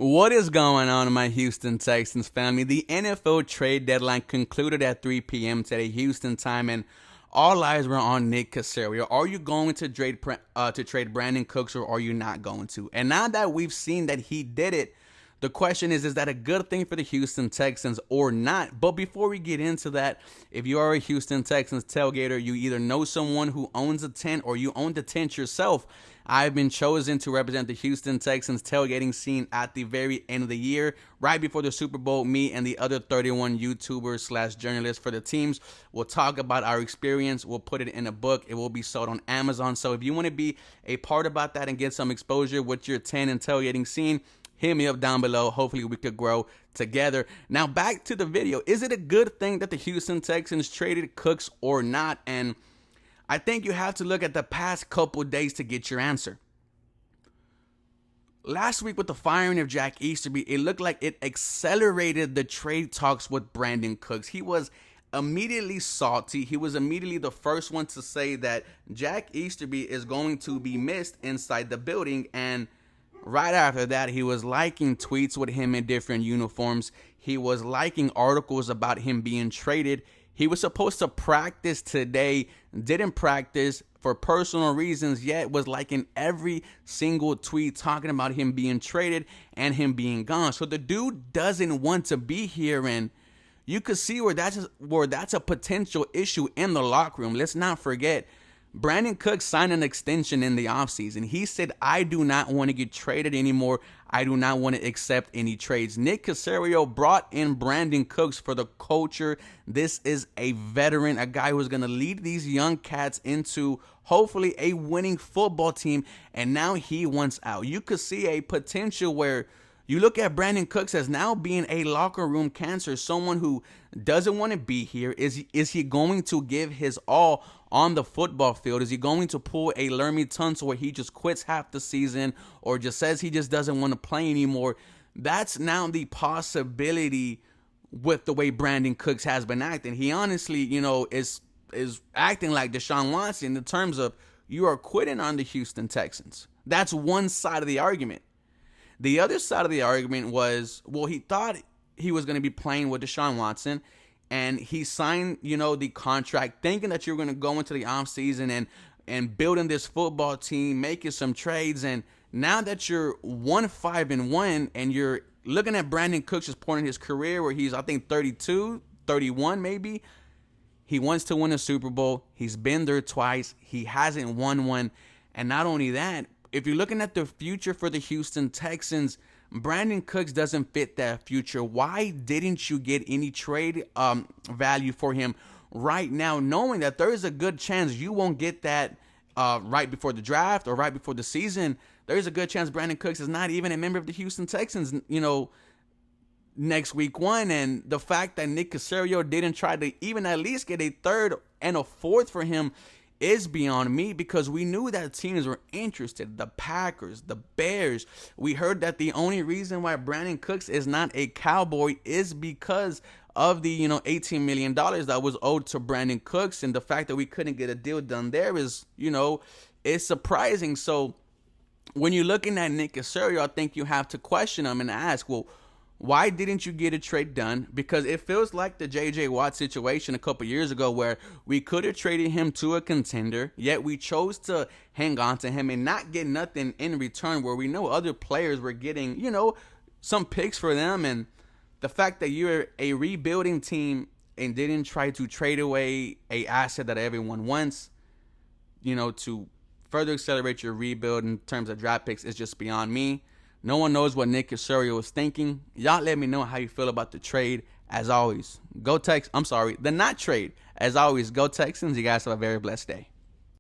What is going on, my Houston Texans family? The NFL trade deadline concluded at 3 p.m. today, Houston time, and all eyes were on Nick Caserio. Are you going to trade Brandin Cooks, or are you not going to? And now that we've seen that he did it, the question is that a good thing for the Houston Texans or not? But before we get into that, if you are a Houston Texans tailgater, you either know someone who owns a tent or you own the tent yourself. I've been chosen to represent the Houston Texans tailgating scene at the very end of the year, right before the Super Bowl. Me and the other 31 YouTubers / journalists for the teams will talk about our experience. We'll put it in a book. It will be sold on Amazon. So if you want to be a part about that and get some exposure with your tent and tailgating scene, hit me up down below. Hopefully we could grow together. Now back to the video. Is it a good thing that the Houston Texans traded Cooks or not? And I think you have to look at the past couple days to get your answer. Last week with the firing of Jack Easterby, it looked like it accelerated the trade talks with Brandin Cooks. He was immediately salty. He was immediately the first one to say that Jack Easterby is going to be missed inside the building, and right after that, he was liking tweets with him in different uniforms. He was liking articles about him being traded. He was supposed to practice today, didn't practice for personal reasons, yet was liking every single tweet talking about him being traded and him being gone. So the dude doesn't want to be here, and you could see where that's a potential issue in the locker room. Let's not forget, Brandin Cooks signed an extension in the offseason. He said, I do not want to get traded anymore. I do not want to accept any trades. Nick Caserio brought in Brandin Cooks for the culture. This is a veteran, a guy who's going to lead these young cats into hopefully a winning football team, and now he wants out. You could see a potential where you look at Brandin Cooks as now being a locker room cancer, someone who doesn't want to be here. Is he going to give his all on the football field? Is he going to pull a Lermy Tunsil where he just quits half the season or just says he just doesn't want to play anymore? That's now the possibility with the way Brandin Cooks has been acting. He honestly, is acting like Deshaun Watson in terms of you are quitting on the Houston Texans. That's one side of the argument. The other side of the argument was, well, he thought he was going to be playing with Deshaun Watson, and he signed, the contract thinking that you're going to go into the offseason and building this football team, making some trades. And now that you're 1-5-1 and you're looking at Brandin Cooks' point in his career where he's, I think, 32, 31 maybe, he wants to win a Super Bowl. He's been there twice. He hasn't won one. And not only that, if you're looking at the future for the Houston Texans, Brandin Cooks doesn't fit that future. Why didn't you get any trade value for him right now, knowing that there is a good chance you won't get that right before the draft or right before the season? There is a good chance Brandin Cooks is not even a member of the Houston Texans, next week one. And the fact that Nick Caserio didn't try to even at least get a third and a fourth for him is beyond me, because we knew that teams were interested. The Packers, the Bears. We heard that the only reason why Brandin Cooks is not a Cowboy is because of the $18 million that was owed to Brandin Cooks, and the fact that we couldn't get a deal done there is is surprising. So when you're looking at Nick Caserio, I think you have to question him and ask, well, why didn't you get a trade done? Because it feels like the J.J. Watt situation a couple years ago where we could have traded him to a contender, yet we chose to hang on to him and not get nothing in return, where we know other players were getting, some picks for them. And the fact that you're a rebuilding team and didn't try to trade away a asset that everyone wants, to further accelerate your rebuild in terms of draft picks is just beyond me. No one knows what Nick Caserio was thinking. Y'all let me know how you feel about the trade. As always, the not trade. As always, go Texans. You guys have a very blessed day.